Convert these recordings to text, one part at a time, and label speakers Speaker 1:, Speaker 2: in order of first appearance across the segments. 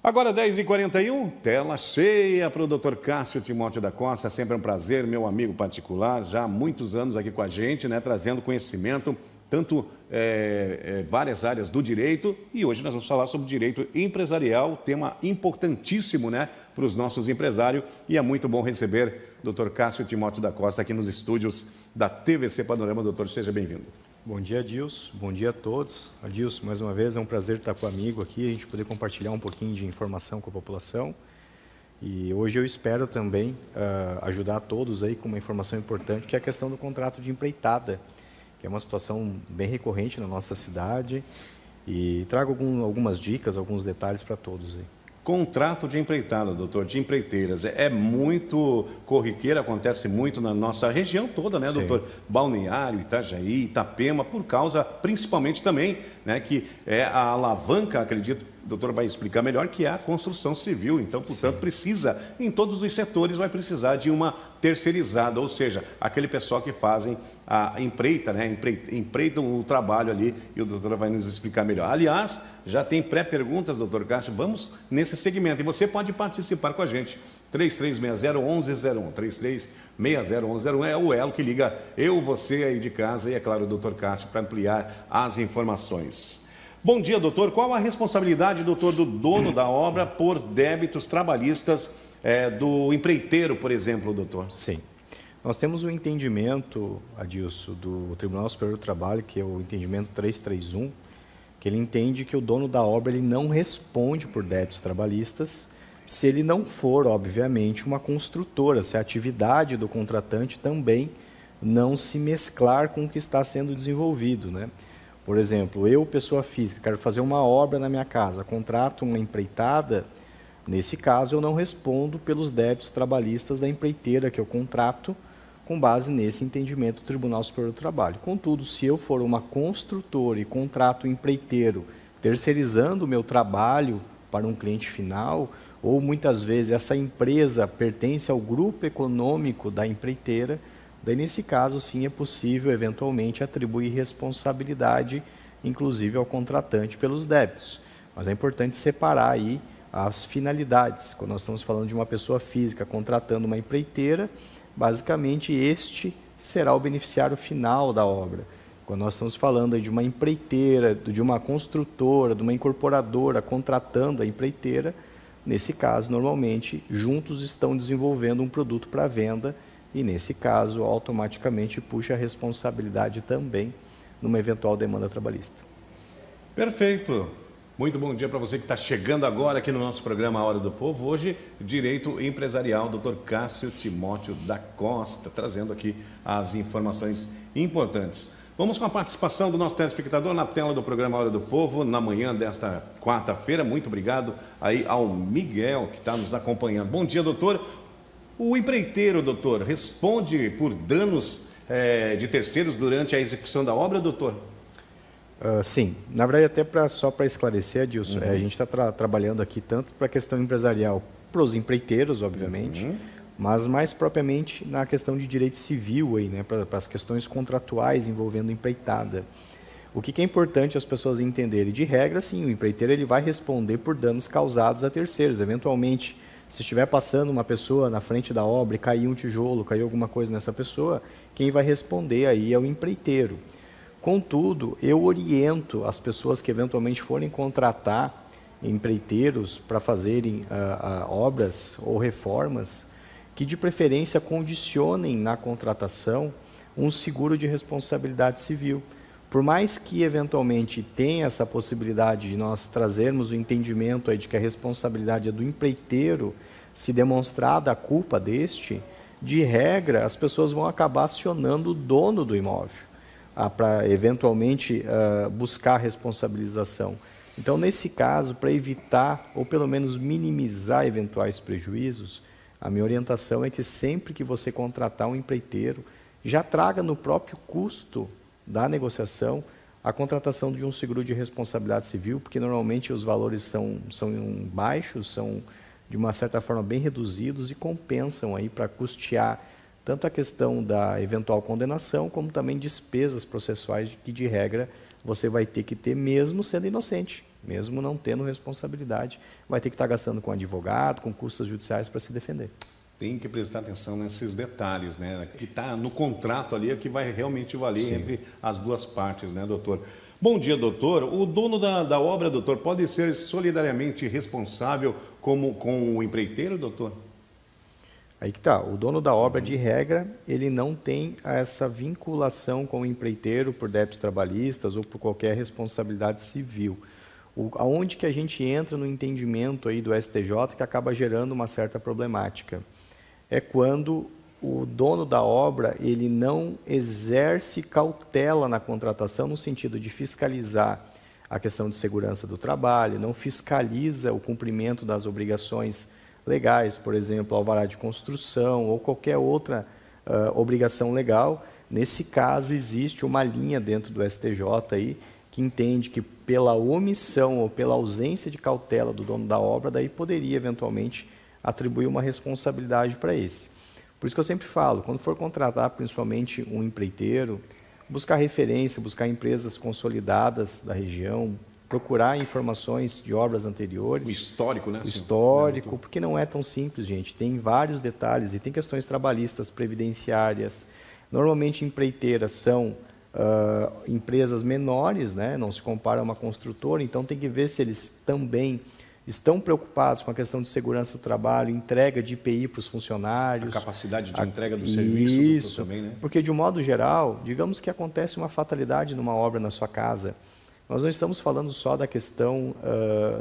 Speaker 1: Agora 10h41, tela cheia para o Dr. Cássio Timóteo da Costa. Sempre um prazer, meu amigo particular, já há muitos anos aqui com a gente, né, trazendo conhecimento, tanto várias áreas do direito, e hoje nós vamos falar sobre direito empresarial, tema importantíssimo, né, para os nossos empresários, e é muito bom receber o Dr. Cássio Timóteo da Costa aqui nos estúdios da TVC Panorama. Doutor, seja bem-vindo.
Speaker 2: Bom dia, Adilson. Bom dia a todos. Adilson, mais uma vez, é um prazer estar com o amigo aqui, a gente poder compartilhar um pouquinho de informação com a população. E hoje eu espero também ajudar todos aí com uma informação importante, que é a questão do contrato de empreitada, que é uma situação bem recorrente na nossa cidade. E trago algumas dicas, alguns detalhes para todos aí.
Speaker 1: Contrato de empreitada, doutor, de empreiteiras, é muito corriqueiro, acontece muito na nossa região toda, né, doutor? Balneário, Itajaí, Itapema, por causa, principalmente também, né, que é a alavanca, acredito, o doutor vai explicar melhor, que é a construção civil. Então, portanto, precisa, em todos os setores, vai precisar de uma terceirizada, ou seja, aquele pessoal que fazem a empreita, né, empreitam o trabalho ali, e o doutor vai nos explicar melhor. Aliás, já tem pré-perguntas, doutor Cássio, vamos nesse segmento, e você pode participar com a gente. 3360-1101, 3360-1101 é o elo que liga eu, você aí de casa e, é claro, o doutor Cássio, para ampliar as informações. Bom dia, doutor. Qual a responsabilidade, doutor, do dono da obra por débitos trabalhistas do empreiteiro, por exemplo, doutor?
Speaker 2: Sim. Nós temos um entendimento, Adilson, do Tribunal Superior do Trabalho, que é o entendimento 331, que ele entende que o dono da obra ele não responde por débitos trabalhistas se ele não for, obviamente, uma construtora, se a atividade do contratante também não se mesclar com o que está sendo desenvolvido, né? Por exemplo, eu, pessoa física, quero fazer uma obra na minha casa, contrato uma empreitada, nesse caso eu não respondo pelos débitos trabalhistas da empreiteira que eu contrato, com base nesse entendimento do Tribunal Superior do Trabalho. Contudo, se eu for uma construtora e contrato um empreiteiro terceirizando o meu trabalho para um cliente final, ou muitas vezes essa empresa pertence ao grupo econômico da empreiteira, daí, nesse caso, sim, é possível, eventualmente, atribuir responsabilidade, inclusive ao contratante, pelos débitos. Mas é importante separar aí as finalidades. Quando nós estamos falando de uma pessoa física contratando uma empreiteira, basicamente, este será o beneficiário final da obra. Quando nós estamos falando aí de uma empreiteira, de uma construtora, de uma incorporadora contratando a empreiteira, nesse caso, normalmente, juntos estão desenvolvendo um produto para venda, e, nesse caso, automaticamente puxa a responsabilidade também numa eventual demanda trabalhista.
Speaker 1: Perfeito. Muito bom dia para você que está chegando agora aqui no nosso programa A Hora do Povo. Hoje, Direito Empresarial, Dr. Cássio Timóteo da Costa, trazendo aqui as informações importantes. Vamos com a participação do nosso telespectador na tela do programa A Hora do Povo, na manhã desta quarta-feira. Muito obrigado aí ao Miguel, que está nos acompanhando. Bom dia, doutor. O empreiteiro, doutor, responde por danos de terceiros durante a execução da obra, doutor?
Speaker 2: Sim. Na verdade, até só para esclarecer, Adilson, a gente está trabalhando aqui tanto para a questão empresarial, para os empreiteiros, obviamente, mas mais propriamente na questão de direito civil, aí, né, para as questões contratuais envolvendo empreitada. O que é importante as pessoas entenderem? De regra, sim, o empreiteiro ele vai responder por danos causados a terceiros, eventualmente. Se estiver passando uma pessoa na frente da obra e cair um tijolo, cair alguma coisa nessa pessoa, quem vai responder aí é o empreiteiro. Contudo, eu oriento as pessoas que eventualmente forem contratar empreiteiros para fazerem obras ou reformas, que de preferência condicionem na contratação um seguro de responsabilidade civil. Por mais que eventualmente tenha essa possibilidade de nós trazermos o entendimento aí de que a responsabilidade é do empreiteiro, se demonstrada a culpa deste, de regra as pessoas vão acabar acionando o dono do imóvel para eventualmente buscar a responsabilização. Então, nesse caso, para evitar ou pelo menos minimizar eventuais prejuízos, a minha orientação é que sempre que você contratar um empreiteiro, já traga no próprio custo da negociação a contratação de um seguro de responsabilidade civil, porque normalmente os valores são baixos, são de uma certa forma bem reduzidos e compensam aí para custear tanto a questão da eventual condenação, como também despesas processuais que de regra você vai ter que ter mesmo sendo inocente. mesmo não tendo responsabilidade, vai ter que estar gastando com advogado, com custas judiciais para se defender.
Speaker 1: Tem que prestar atenção nesses detalhes, né? Que está no contrato ali, é o que vai realmente valer Sim. entre as duas partes, né, doutor? Bom dia, doutor. O dono da obra, doutor, pode ser solidariamente responsável com o empreiteiro, doutor?
Speaker 2: Aí que tá. O dono da obra, de regra, ele não tem essa vinculação com o empreiteiro por débitos trabalhistas ou por qualquer responsabilidade civil. Aonde que a gente entra no entendimento aí do STJ que acaba gerando uma certa problemática? É quando o dono da obra ele não exerce cautela na contratação no sentido de fiscalizar a questão de segurança do trabalho, não fiscaliza o cumprimento das obrigações legais, por exemplo, alvará de construção ou qualquer outra obrigação legal. Nesse caso, existe uma linha dentro do STJ aí que entende que pela omissão ou pela ausência de cautela do dono da obra, daí poderia eventualmente atribuir uma responsabilidade para esse. Por isso que eu sempre falo, quando for contratar principalmente um empreiteiro, buscar referência, buscar empresas consolidadas da região, procurar informações de obras anteriores.
Speaker 1: O histórico, né?
Speaker 2: O histórico, porque não é tão simples, gente. Tem vários detalhes e tem questões trabalhistas, previdenciárias. Normalmente empreiteiras são empresas menores, né? Não se compara a uma construtora, então tem que ver se eles também estão preocupados com a questão de segurança do trabalho, entrega de IPI para os funcionários.
Speaker 1: A capacidade de entrega do serviço.
Speaker 2: Isso,
Speaker 1: também, né?
Speaker 2: Porque de um modo geral, digamos que acontece uma fatalidade numa obra na sua casa, nós não estamos falando só da questão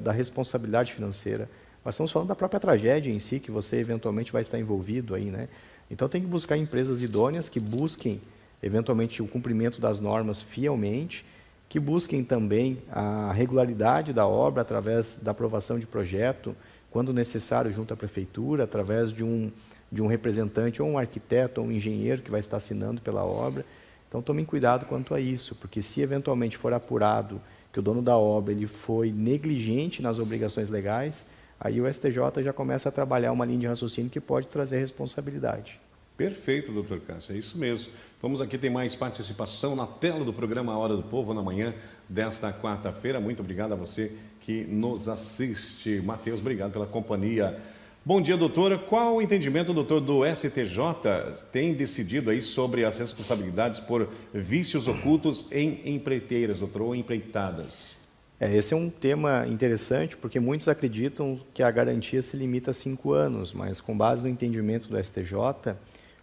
Speaker 2: da responsabilidade financeira, nós estamos falando da própria tragédia em si, que você eventualmente vai estar envolvido aí, né? Então tem que buscar empresas idôneas que busquem eventualmente o cumprimento das normas fielmente, que busquem também a regularidade da obra através da aprovação de projeto, quando necessário junto à prefeitura, através de um representante, ou um arquiteto, ou um engenheiro que vai estar assinando pela obra. Então tomem cuidado quanto a isso, porque se eventualmente for apurado que o dono da obra ele foi negligente nas obrigações legais, aí o STJ já começa a trabalhar uma linha de raciocínio que pode trazer responsabilidade.
Speaker 1: Perfeito, doutor Cássio, é isso mesmo. Vamos aqui, tem mais participação na tela do programa A Hora do Povo, na manhã desta quarta-feira. Muito obrigado a você que nos assiste. Matheus, obrigado pela companhia. Bom dia, doutora. Qual o entendimento, doutor, do STJ tem decidido aí sobre as responsabilidades por vícios ocultos em empreiteiras, doutor, ou empreitadas?
Speaker 2: Esse é um tema interessante, porque muitos acreditam que a garantia se limita a 5 anos, mas com base no entendimento do STJ,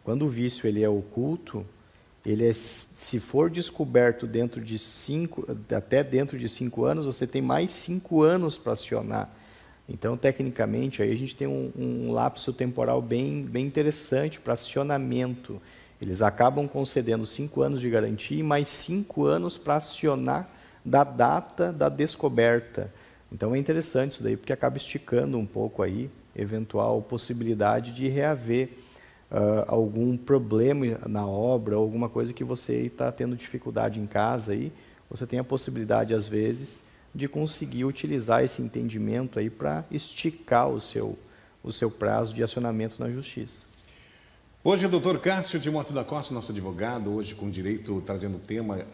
Speaker 2: quando o vício ele é oculto, se for descoberto até dentro de 5 anos, você tem mais 5 anos para acionar. Então, tecnicamente, aí a gente tem um lapso temporal bem interessante para acionamento. Eles acabam concedendo 5 anos de garantia e mais 5 anos para acionar da data da descoberta. Então, é interessante isso daí, porque acaba esticando um pouco aí, eventual possibilidade de reaver algum problema na obra, alguma coisa que você está tendo dificuldade em casa aí, você tem a possibilidade, às vezes, de conseguir utilizar esse entendimento aí para esticar o seu prazo de acionamento na justiça.
Speaker 1: Hoje o doutor Cássio Timóteo da Costa, nosso advogado, hoje com direito, trazendo o tema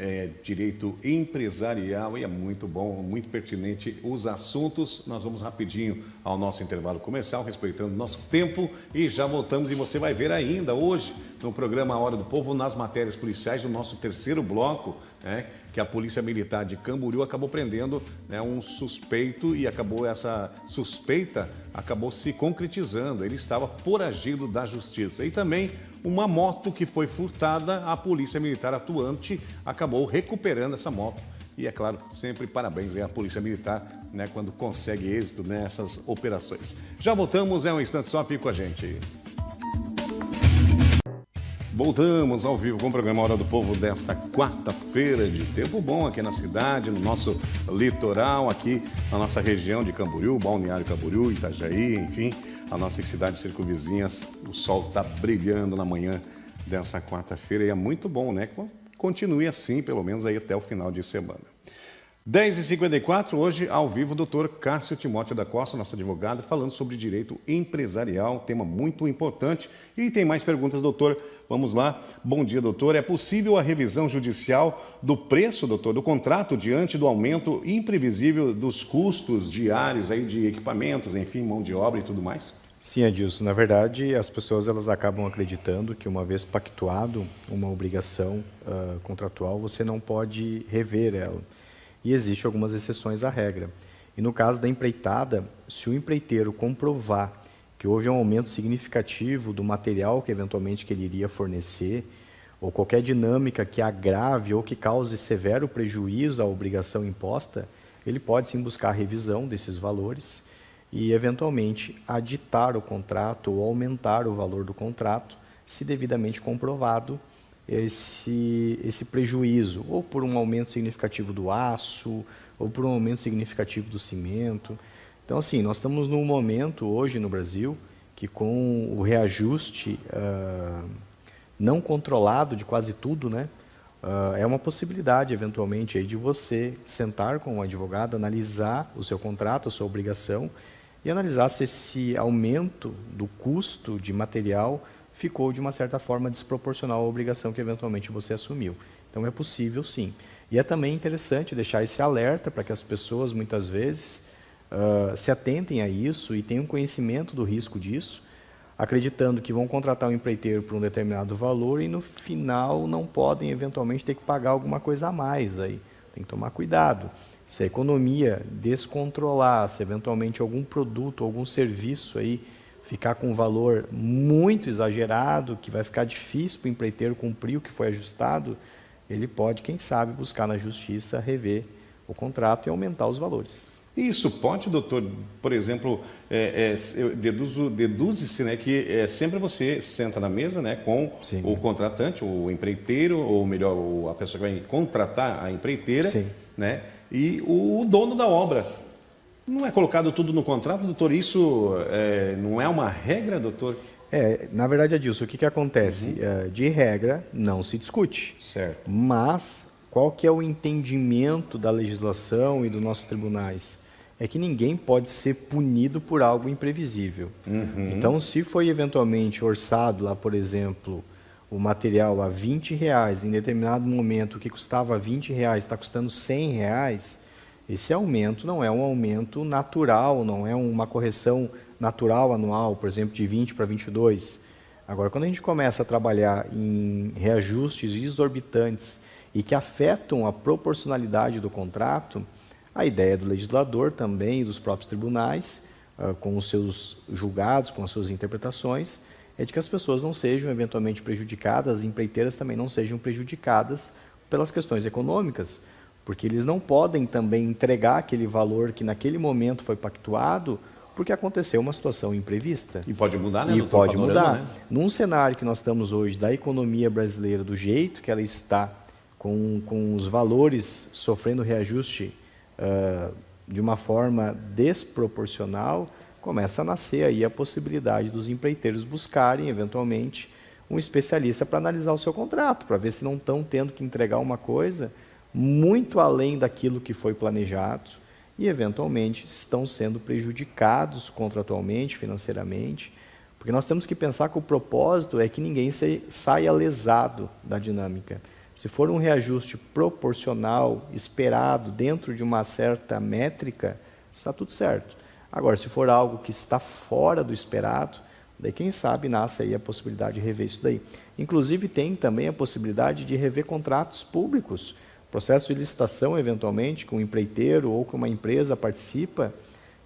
Speaker 1: direito empresarial, e é muito bom, muito pertinente os assuntos. Nós vamos rapidinho ao nosso intervalo comercial, respeitando o nosso tempo, e já voltamos. E você vai ver ainda hoje no programa A Hora do Povo, nas matérias policiais, do nosso terceiro bloco, que a Polícia Militar de Camboriú acabou prendendo um suspeito, e essa suspeita acabou se concretizando. Ele estava foragido da justiça. E também uma moto que foi furtada, a Polícia Militar atuante acabou recuperando essa moto. E, é claro, sempre parabéns à Polícia Militar, quando consegue êxito nessas operações. Já voltamos, um instante só, fique com a gente. Voltamos ao vivo com o programa Hora do Povo desta quarta-feira, de tempo bom aqui na cidade, no nosso litoral, aqui na nossa região de Camboriú, Balneário Camboriú, Itajaí, enfim, as nossas cidades circunvizinhas. O sol está brilhando na manhã dessa quarta-feira e é muito bom, Continue assim, pelo menos aí até o final de semana. 10h54, hoje ao vivo, o doutor Cássio Timóteo da Costa, nosso advogado, falando sobre direito empresarial, tema muito importante. E tem mais perguntas, doutor. Vamos lá. Bom dia, doutor. É possível a revisão judicial do preço, doutor, do contrato, diante do aumento imprevisível dos custos diários aí de equipamentos, enfim, mão de obra e tudo mais?
Speaker 2: Sim, Adilson. Na verdade, as pessoas elas acabam acreditando que uma vez pactuado uma obrigação contratual, você não pode rever ela. E existem algumas exceções à regra. E no caso da empreitada, se o empreiteiro comprovar que houve um aumento significativo do material que eventualmente que ele iria fornecer, ou qualquer dinâmica que agrave ou que cause severo prejuízo à obrigação imposta, ele pode sim buscar a revisão desses valores e eventualmente aditar o contrato ou aumentar o valor do contrato, se devidamente comprovado esse prejuízo, ou por um aumento significativo do aço, ou por um aumento significativo do cimento. Então, assim, nós estamos num momento hoje no Brasil que com o reajuste não controlado de quase tudo, né, é uma possibilidade, eventualmente, aí, de você sentar com um advogado, analisar o seu contrato, a sua obrigação, e analisar se esse aumento do custo de material ficou, de uma certa forma, desproporcional à obrigação que, eventualmente, você assumiu. Então, é possível, sim. E é também interessante deixar esse alerta para que as pessoas, muitas vezes, se atentem a isso e tenham conhecimento do risco disso, acreditando que vão contratar um empreiteiro por um determinado valor e, no final, não podem, eventualmente, ter que pagar alguma coisa a mais. Aí tem que tomar cuidado. Se a economia descontrolar, se, eventualmente, algum produto, algum serviço aí ficar com um valor muito exagerado, que vai ficar difícil para o empreiteiro cumprir o que foi ajustado, ele pode, quem sabe, buscar na justiça rever o contrato e aumentar os valores.
Speaker 1: Isso pode, doutor, por exemplo, deduz-se, né, que sempre você senta na mesa, né, com Sim. o contratante, o empreiteiro, ou melhor, a pessoa que vai contratar a empreiteira, Sim. né, e o dono da obra. Não é colocado tudo no contrato, doutor? Isso não é uma regra, doutor?
Speaker 2: Na verdade, Adilson, o que acontece? De regra, não se discute.
Speaker 1: Certo.
Speaker 2: Mas qual que é o entendimento da legislação e dos nossos tribunais? É que ninguém pode ser punido por algo imprevisível. Então, se foi eventualmente orçado lá, por exemplo, o material a R$20, em determinado momento o que custava R$20 está custando R$100, esse aumento não é um aumento natural, não é uma correção natural anual, por exemplo, de 20 para 22. Agora, quando a gente começa a trabalhar em reajustes exorbitantes e que afetam a proporcionalidade do contrato, a ideia do legislador também e dos próprios tribunais, com os seus julgados, com as suas interpretações, é de que as pessoas não sejam eventualmente prejudicadas, as empreiteiras também não sejam prejudicadas pelas questões econômicas, porque eles não podem também entregar aquele valor que naquele momento foi pactuado, porque aconteceu uma situação imprevista.
Speaker 1: E pode mudar, né?
Speaker 2: E pode mudar. Né? Num cenário que nós estamos hoje da economia brasileira, do jeito que ela está, com os valores sofrendo reajuste de uma forma desproporcional, começa a nascer aí a possibilidade dos empreiteiros buscarem, eventualmente, um especialista para analisar o seu contrato, para ver se não estão tendo que entregar uma coisa muito além daquilo que foi planejado e, eventualmente, estão sendo prejudicados contratualmente, financeiramente, porque nós temos que pensar que o propósito é que ninguém saia lesado da dinâmica. Se for um reajuste proporcional, esperado, dentro de uma certa métrica, está tudo certo. Agora, se for algo que está fora do esperado, daí quem sabe nasce aí a possibilidade de rever isso daí. Inclusive, tem também a possibilidade de rever contratos públicos. Processo de licitação, eventualmente, com um empreiteiro ou com uma empresa participa,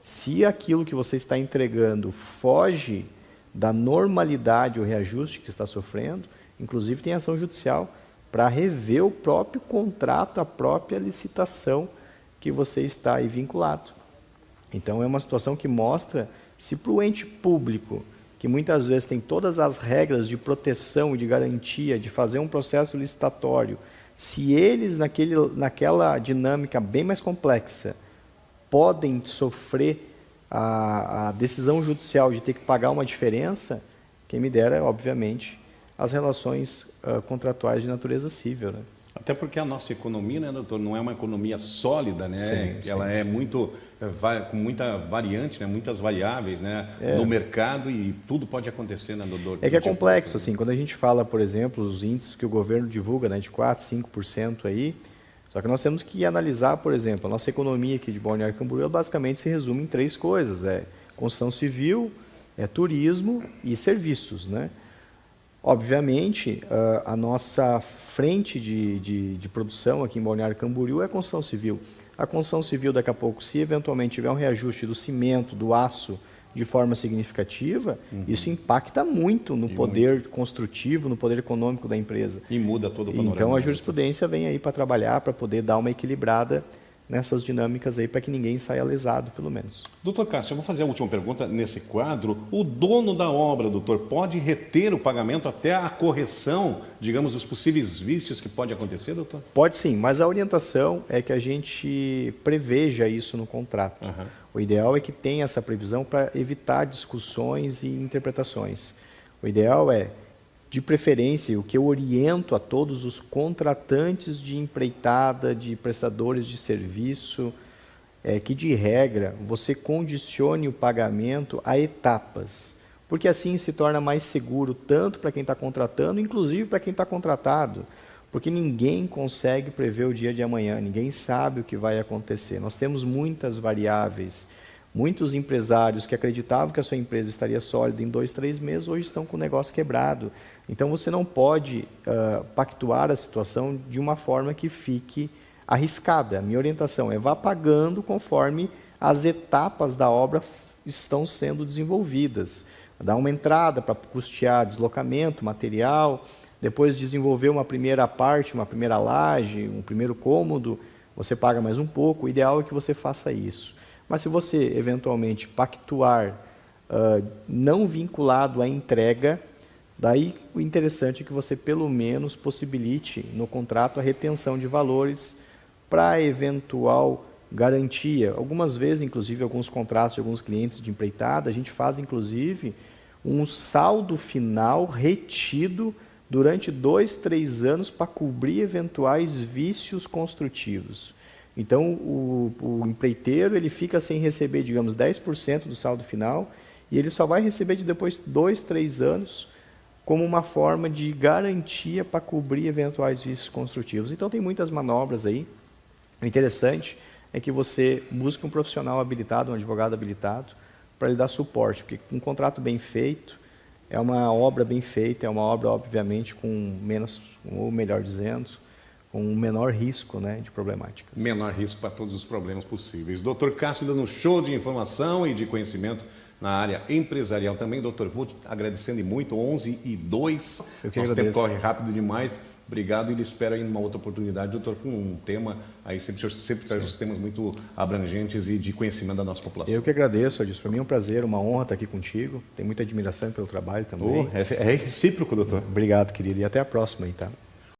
Speaker 2: se aquilo que você está entregando foge da normalidade ou reajuste que está sofrendo, inclusive tem ação judicial para rever o próprio contrato, a própria licitação que você está aí vinculado. Então, é uma situação que mostra se para o ente público, que muitas vezes tem todas as regras de proteção e de garantia, de fazer um processo licitatório, se eles, naquela dinâmica bem mais complexa, podem sofrer a decisão judicial de ter que pagar uma diferença, quem me dera, obviamente, as relações contratuais de natureza civil. Né?
Speaker 1: Até porque a nossa economia, né, doutor, não é uma economia sólida, né?
Speaker 2: Sim,
Speaker 1: Ela
Speaker 2: sim.
Speaker 1: é muito, com muita variante, né? Muitas variáveis, né? No mercado e tudo pode acontecer, né, doutor?
Speaker 2: É que é complexo, assim, quando a gente fala, por exemplo, os índices que o governo divulga, né, de 4, 5% aí, só que nós temos que analisar, por exemplo, a nossa economia aqui de Balneário Camboriú, ela basicamente se resume em 3 coisas, construção civil, turismo e serviços, né? Obviamente, a nossa frente de produção aqui em Balneário Camboriú é a construção civil. A construção civil, daqui a pouco, se eventualmente tiver um reajuste do cimento, do aço, de forma significativa, isso impacta muito no poder construtivo, no poder econômico da empresa.
Speaker 1: E muda todo o panorama.
Speaker 2: Então, a jurisprudência vem aí para trabalhar, para poder dar uma equilibrada nessas dinâmicas aí, para que ninguém saia lesado, pelo menos.
Speaker 1: Doutor Cássio, eu vou fazer a última pergunta nesse quadro. O dono da obra, doutor, pode reter o pagamento até a correção, digamos, dos possíveis vícios que pode acontecer, doutor?
Speaker 2: Pode sim, mas a orientação é que a gente preveja isso no contrato. O ideal é que tenha essa previsão para evitar discussões e interpretações. O ideal é, de preferência, o que eu oriento a todos os contratantes de empreitada, de prestadores de serviço, é que, de regra, você condicione o pagamento a etapas, porque assim se torna mais seguro tanto para quem está contratando, inclusive para quem está contratado, porque ninguém consegue prever o dia de amanhã, ninguém sabe o que vai acontecer. Nós temos muitas variáveis. Muitos empresários que acreditavam que a sua empresa estaria sólida em 2, 3 meses, hoje estão com o negócio quebrado. Então, você não pode pactuar a situação de uma forma que fique arriscada. A minha orientação é vá pagando conforme as etapas da obra estão sendo desenvolvidas. Dá uma entrada para custear deslocamento, material, depois desenvolver uma primeira parte, uma primeira laje, um primeiro cômodo, você paga mais um pouco. O ideal é que você faça isso. Mas se você, eventualmente, pactuar não vinculado à entrega, daí o interessante é que você, pelo menos, possibilite no contrato a retenção de valores para eventual garantia. Algumas vezes, inclusive, alguns contratos de alguns clientes de empreitada, a gente faz, inclusive, um saldo final retido durante 2, 3 anos para cobrir eventuais vícios construtivos. Então, o empreiteiro ele fica sem receber, digamos, 10% do saldo final e ele só vai receber de depois 2, 3 anos como uma forma de garantia para cobrir eventuais vícios construtivos. Então, tem muitas manobras aí. O interessante é que você busque um profissional habilitado, um advogado habilitado, para lhe dar suporte, porque um contrato bem feito é uma obra bem feita, é uma obra, obviamente, com menos, ou melhor dizendo, com um menor risco, né, de problemáticas.
Speaker 1: Menor risco para todos os problemas possíveis. Doutor Cássio dando um show de informação e de conhecimento na área empresarial também. Doutor, vou te agradecendo muito, 11h02. Nosso tempo corre rápido demais. Obrigado e lhe espero aí numa outra oportunidade, doutor, com um tema, aí sempre traz os temas muito abrangentes e de conhecimento da nossa população.
Speaker 2: Eu que agradeço, Adilson. Para mim é um prazer, uma honra estar aqui contigo. Tenho muita admiração pelo trabalho também.
Speaker 1: É recíproco, doutor.
Speaker 2: Obrigado, querido. E até a próxima aí, tá?